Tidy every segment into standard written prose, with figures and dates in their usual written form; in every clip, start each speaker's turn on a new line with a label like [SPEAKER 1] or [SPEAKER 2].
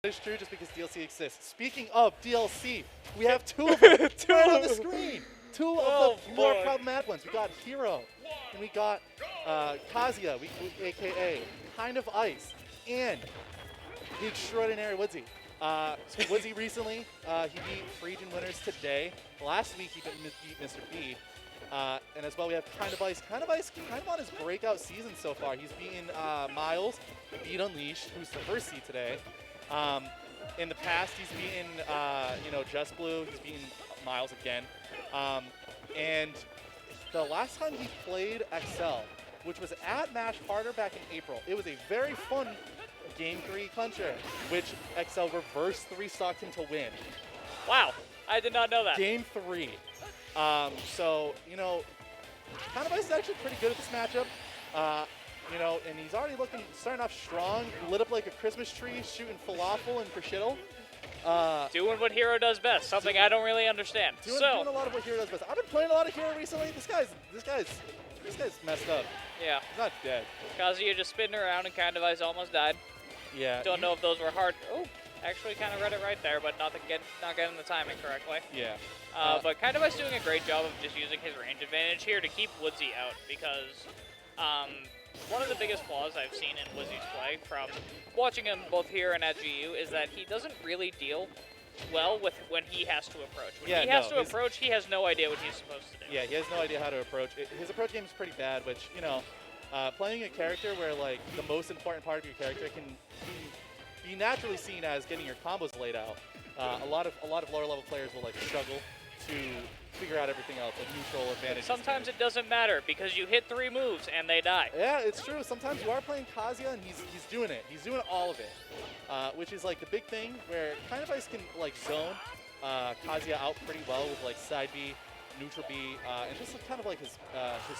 [SPEAKER 1] That is true just because DLC exists. Speaking of DLC, we have two of them right on the screen. Two of the more problematic ones. We got Hero, and we got Kazuya, aka KindOfIce, and the Extraordinaire Woodzy. So Woodzy recently, he beat region winners today. Last week he beat Mr. B. And as well, we have KindOfIce. KindOfIce kind of on his breakout season so far. He's beaten Miles, beat Unleashed, who's the first seed today. In the past, he's beaten, Just Blue. He's beaten Miles again. And the last time he played XL, which was at Mash Harder back in April, it was a very fun Game 3 clincher, which XL reverse 3-stocked him to win.
[SPEAKER 2] Wow, I did not know that.
[SPEAKER 1] Game 3. So, KindOfIce is actually pretty good at this matchup. And he's already starting off strong, lit up like a Christmas tree, shooting falafel and prosciutto.
[SPEAKER 2] Doing what Hero does best, something I don't really understand.
[SPEAKER 1] Doing a lot of what Hero does best. I've been playing a lot of Hero recently. This guy's messed up.
[SPEAKER 2] Yeah.
[SPEAKER 1] He's not dead.
[SPEAKER 2] Kazuya just spinning around and KindOfIce almost died.
[SPEAKER 1] Yeah.
[SPEAKER 2] Don't know if those were hard. Oh, actually kind of read it right there, but not getting the timing correctly.
[SPEAKER 1] Yeah.
[SPEAKER 2] But KindOfIce doing a great job of just using his range advantage here to keep Woodzy out because one of the biggest flaws I've seen in Woodzy's play from watching him both here and at GU is that he doesn't really deal well with when he has to approach. When he has to approach, he has no idea what he's supposed to do.
[SPEAKER 1] Yeah, he has no idea how to approach. His approach game is pretty bad, which, playing a character where, like, the most important part of your character can be naturally seen as getting your combos laid out. A lot of lower level players will, like, struggle to figure out everything else, like neutral advantage.
[SPEAKER 2] Sometimes it doesn't matter because you hit 3 moves and they die.
[SPEAKER 1] Yeah, it's true. Sometimes you are playing Kazuya and he's doing it. He's doing all of it, which is like the big thing where KindOfIce can like zone Kazuya out pretty well with like side B, neutral B, and just kind of like his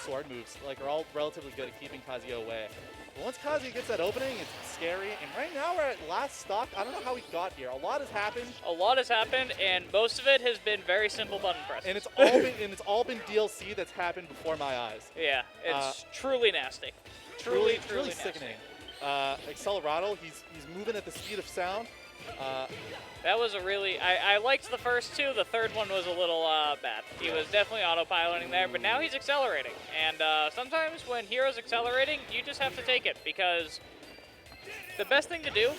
[SPEAKER 1] sword moves like are all relatively good at keeping Kazuya away. But once Kazuya gets that opening, it's scary. And right now we're at last stock. I don't know how we got here. A lot has happened.
[SPEAKER 2] A lot has happened, and most of it has been very simple button presses.
[SPEAKER 1] And it's all been DLC that's happened before my eyes.
[SPEAKER 2] Yeah, it's truly nasty. Truly
[SPEAKER 1] sickening. Accelerado, he's moving at the speed of sound.
[SPEAKER 2] That was a really, I liked the first two. The third one was a little bad. He was definitely autopiloting there, but now he's accelerating. And sometimes when Hero's accelerating, you just have to take it because the best thing to do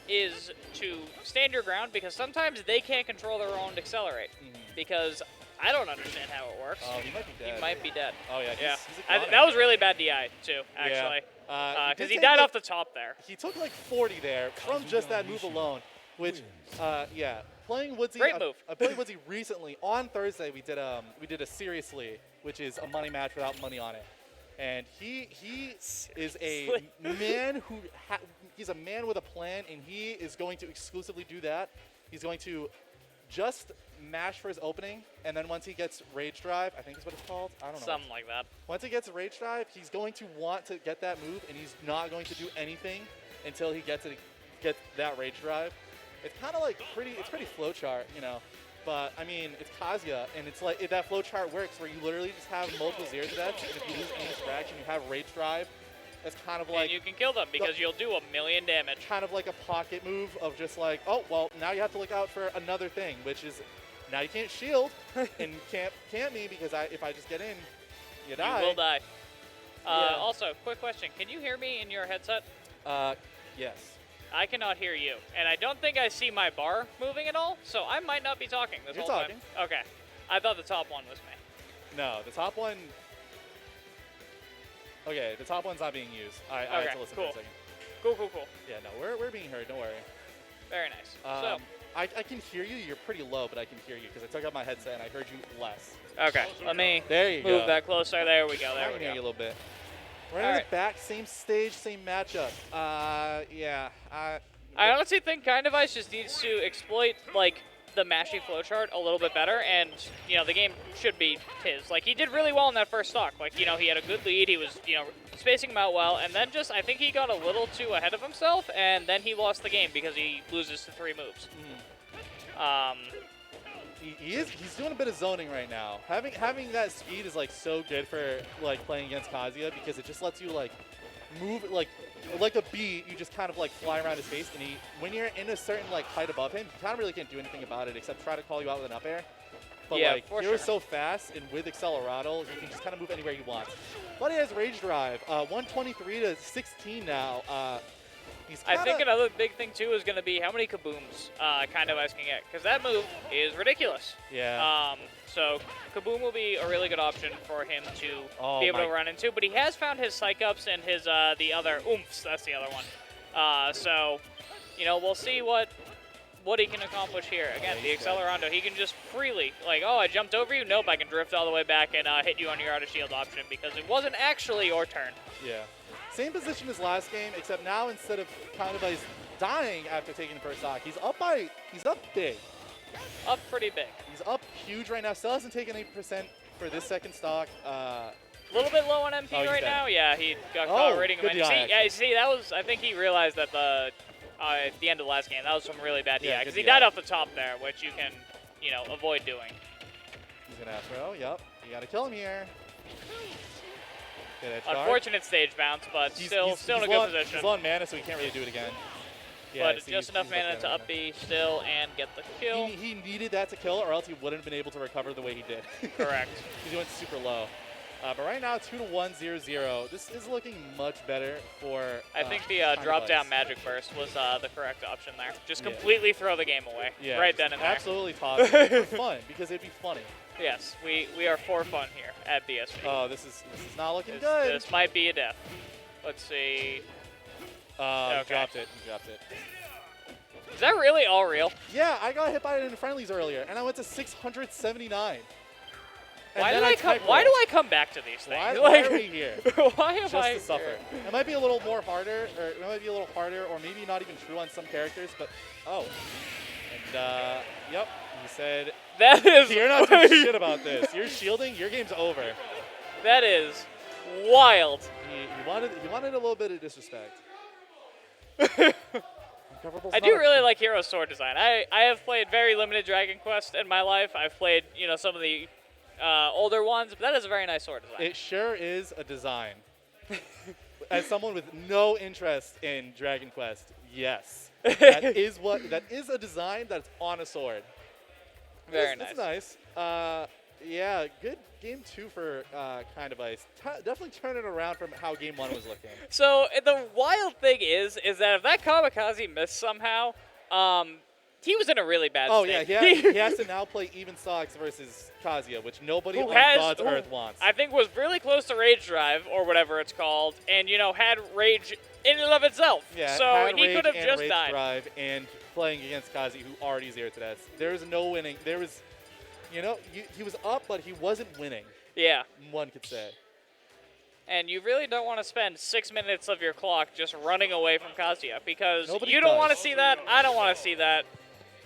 [SPEAKER 2] is to stand your ground because sometimes they can't control their own accelerate because I don't understand how it works.
[SPEAKER 1] Oh, he might be dead.
[SPEAKER 2] He might be dead.
[SPEAKER 1] Oh, yeah.
[SPEAKER 2] Yeah. That was really bad DI, too, actually. Because he died off the top there.
[SPEAKER 1] He took like 40 there from just that move alone, which, playing Woodzy.
[SPEAKER 2] Great move.
[SPEAKER 1] I played Woodzy recently. On Thursday, we did a Seriously, which is a money match without money on it. And he is a man who, he's a man with a plan, and he is going to exclusively do that. He's going to just mash for his opening, and then once he gets Rage Drive, I think is what it's called. I don't know.
[SPEAKER 2] Something like that.
[SPEAKER 1] Once he gets Rage Drive, he's going to want to get that move, and he's not going to do anything until he gets that Rage Drive. It's kind of like pretty flowchart, But I mean, it's Kazuya, and it's like that flowchart works where you literally just have multiple zero deaths, and if you lose any distraction, you have Rage Drive. It's kind of like
[SPEAKER 2] and you can kill them because you'll do 1,000,000 damage.
[SPEAKER 1] Kind of like a pocket move of just like, oh well, now you have to look out for another thing, which is now you can't shield and can't me because if I just get in, you die.
[SPEAKER 2] You will die.
[SPEAKER 1] Yeah.
[SPEAKER 2] Also, quick question: can you hear me in your headset?
[SPEAKER 1] Yes.
[SPEAKER 2] I cannot hear you, and I don't think I see my bar moving at all, so I might not be talking this whole time. Okay. I thought the top one was me.
[SPEAKER 1] No, the top one. Okay, the top one's not being used. I have to listen for a second.
[SPEAKER 2] Cool.
[SPEAKER 1] Yeah, no, we're being heard. Don't worry.
[SPEAKER 2] Very nice.
[SPEAKER 1] I can hear you. You're pretty low, but I can hear you because I took out my headset and I heard you less.
[SPEAKER 2] Okay, let me
[SPEAKER 1] move
[SPEAKER 2] that closer. There we go.
[SPEAKER 1] I can hear you a little bit. We're in the back, same stage, same matchup. Yeah.
[SPEAKER 2] I honestly think KindOfIce just needs to exploit like the mashy flowchart a little bit better, and the game should be his. Like he did really well in that first stock. Like he had a good lead. He was spacing them out well, and then just I think he got a little too ahead of himself, and then he lost the game because he loses to 3 moves.
[SPEAKER 1] He's doing a bit of zoning right now. Having that speed is like so good for like playing against Kazuya because it just lets you like move like like a bee, you just kind of like fly around his face, and when you're in a certain like height above him, you kind of really can't do anything about it except try to call you out with an up air. But
[SPEAKER 2] yeah,
[SPEAKER 1] like,
[SPEAKER 2] for
[SPEAKER 1] Hero's
[SPEAKER 2] sure.
[SPEAKER 1] so fast, and with Accelerado, you can just kind of move anywhere you want. But he has Rage Drive, 123 to 16 now. He's
[SPEAKER 2] I think another big thing too is going to be how many kabooms KindOfIce can get, because that move is ridiculous.
[SPEAKER 1] Yeah.
[SPEAKER 2] So Kaboom will be a really good option for him to be able to run into, but he has found his Psych Ups and his the other Oomphs. That's the other one. So, you know, we'll see what he can accomplish here. Again, the Accelerando, he can just freely, like, oh, I jumped over you? Nope, I can drift all the way back and hit you on your out of shield option because it wasn't actually your turn.
[SPEAKER 1] Yeah. Same position as last game, except now instead of KindOfIce dying after taking the first stock, he's up big.
[SPEAKER 2] Up pretty big.
[SPEAKER 1] He's up huge right now. Still hasn't taken 8% for this second stock.
[SPEAKER 2] A little bit low on MP right
[SPEAKER 1] dead.
[SPEAKER 2] now. Yeah, he got caught raiding him. See, that was, I think he realized that at the end of the last game, that was some really bad DI, because he died off the top there, which you can, you know, avoid doing.
[SPEAKER 1] He's going to throw, yep. You got to kill him here.
[SPEAKER 2] Unfortunate stage bounce, but still in a good position.
[SPEAKER 1] He's low on mana, so he can't really do it again.
[SPEAKER 2] Yeah, but just enough mana to up B still and get the kill.
[SPEAKER 1] He needed that to kill, or else he wouldn't have been able to recover the way he did.
[SPEAKER 2] Correct.
[SPEAKER 1] He went super low. But right now, 2-1, 0-0. This is looking much better for
[SPEAKER 2] I think the drop-down Magic Burst was the correct option there. Just completely throw the game away. Yeah, right then and there.
[SPEAKER 1] Absolutely toss it. For fun, because it'd be funny.
[SPEAKER 2] Yes, we are for fun here at BSP.
[SPEAKER 1] Oh, this is not looking good.
[SPEAKER 2] This might be a death. Let's see.
[SPEAKER 1] Okay. He dropped it.
[SPEAKER 2] Is that really all real?
[SPEAKER 1] Yeah, I got hit by it in friendlies earlier, and I went to 679.
[SPEAKER 2] Why do I come back to these things?
[SPEAKER 1] Why are we here?
[SPEAKER 2] Why am
[SPEAKER 1] Just to suffer. It might be a little more harder, or it might be a little harder, or maybe not even true on some characters, but yep, he said
[SPEAKER 2] that is
[SPEAKER 1] you're not doing shit about this. You're shielding, your game's over.
[SPEAKER 2] That is wild.
[SPEAKER 1] He wanted a little bit of disrespect.
[SPEAKER 2] I do really like Hero's sword design. I have played very limited Dragon Quest in my life. I've played, you know, some of the older ones, but that is a very nice sword design.
[SPEAKER 1] It sure is a design. As someone with no interest in Dragon Quest, yes, that is a design that's on a sword.
[SPEAKER 2] Very nice.
[SPEAKER 1] That's nice. Yeah, good game 2 for KindOfIce. Definitely turn it around from how game 1 was looking.
[SPEAKER 2] So the wild thing is that if that Kamikaze missed somehow, he was in a really bad state.
[SPEAKER 1] Yeah, he has to now play even stocks versus Kazuya, which nobody on God's earth wants.
[SPEAKER 2] I think was really close to Rage Drive, or whatever it's called, and, you know, had Rage in and of itself.
[SPEAKER 1] Yeah,
[SPEAKER 2] so he could have just
[SPEAKER 1] Rage
[SPEAKER 2] died.
[SPEAKER 1] Drive and playing against Kazuya, who already 0 to death. There was no winning. There was, you know, he was up, but he wasn't winning. Yeah. One could say.
[SPEAKER 2] And you really don't want to spend 6 minutes of your clock just running away from Kazuya, because
[SPEAKER 1] Nobody
[SPEAKER 2] you don't
[SPEAKER 1] does.
[SPEAKER 2] want to see that. I don't want to see that.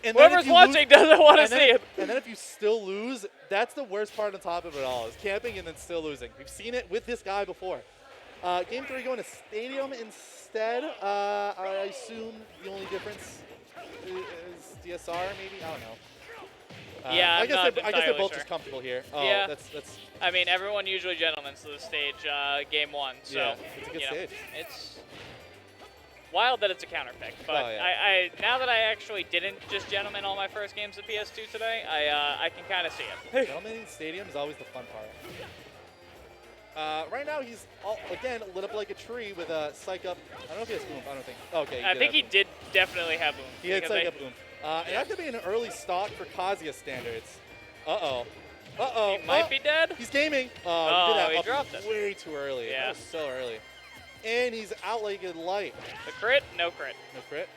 [SPEAKER 1] And
[SPEAKER 2] whoever's watching doesn't want to see it.
[SPEAKER 1] And then if you still lose, that's the worst part on top of it all, is camping and then still losing. We've seen it with this guy before. Game 3 going to Stadium instead. I assume the only difference is DSR, maybe? I don't know.
[SPEAKER 2] Yeah,
[SPEAKER 1] I guess they're both
[SPEAKER 2] sure.
[SPEAKER 1] just comfortable here. Oh,
[SPEAKER 2] yeah.
[SPEAKER 1] That's.
[SPEAKER 2] I mean, everyone usually gentlemans to the stage game 1. So,
[SPEAKER 1] yeah, it's a good stage.
[SPEAKER 2] It's wild that it's a counter pick, but I now that I actually didn't just gentleman all my first games of PS2 today, I can kind of see it.
[SPEAKER 1] Gentleman Stadium is always the fun part. Right now he's again lit up like a tree with a Psych Up. I don't know if he has Boom. I don't think. Okay.
[SPEAKER 2] I think he did definitely have Boom.
[SPEAKER 1] He had Psych Up Boom. And that could be an early stock for Kazuya standards. Uh-oh.
[SPEAKER 2] He might be dead.
[SPEAKER 1] He's gaming.
[SPEAKER 2] He dropped it.
[SPEAKER 1] Way too early.
[SPEAKER 2] Yeah.
[SPEAKER 1] That was so early. And he's out like a light.
[SPEAKER 2] The crit? No crit.
[SPEAKER 1] No crit?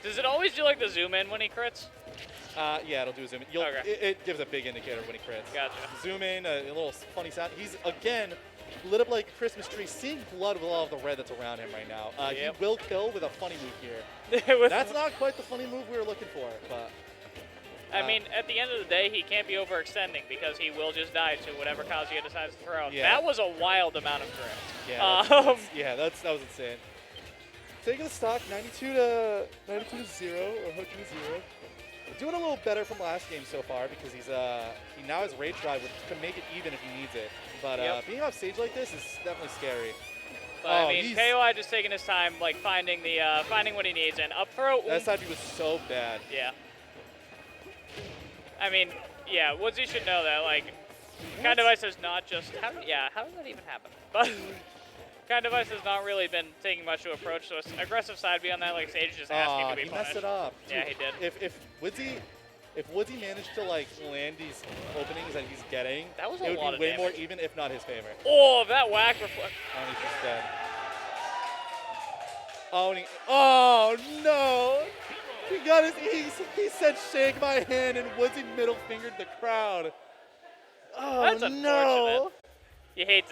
[SPEAKER 2] Does it always do like the zoom in when he crits?
[SPEAKER 1] Yeah, it'll do a zoom in.
[SPEAKER 2] Okay.
[SPEAKER 1] It gives a big indicator when he crits.
[SPEAKER 2] Gotcha.
[SPEAKER 1] Zoom in, a little funny sound. He's, again, lit up like a Christmas tree, seeing blood with all of the red that's around him right now. He will kill with a funny move here. That's not quite the funny move we were looking for, but...
[SPEAKER 2] I mean, at the end of the day, he can't be overextending because he will just die to whatever Kazuya decides to throw.
[SPEAKER 1] Yeah.
[SPEAKER 2] That was a wild amount of drift.
[SPEAKER 1] Yeah, that was insane. Taking the stock, 92 to 0 or 100 to 0. Doing a little better from last game so far because he now has Rage Drive, which can make it even if he needs it. But being off stage like this is definitely scary.
[SPEAKER 2] But I mean, KOI just taking his time, like finding what he needs, and up throw.
[SPEAKER 1] That side B was so bad.
[SPEAKER 2] Yeah. I mean, yeah, Woodzy should know that. Like, KindOfIce has not just how did that even happen? But KindOfIce has not really been taking much to approach, so aggressive side B on that like stage just asking to be
[SPEAKER 1] he
[SPEAKER 2] punished.
[SPEAKER 1] messed it up.
[SPEAKER 2] Yeah, he did.
[SPEAKER 1] If Woodzy managed to like land these openings that he's getting,
[SPEAKER 2] that was
[SPEAKER 1] it would be way
[SPEAKER 2] damage.
[SPEAKER 1] more even, if not his favor.
[SPEAKER 2] Oh, that whack reflect.
[SPEAKER 1] Oh, he's just dead. Oh no! He got he said shake my hand and Woodzy middle fingered the crowd. Oh
[SPEAKER 2] That's
[SPEAKER 1] no!
[SPEAKER 2] unfortunate. You hate to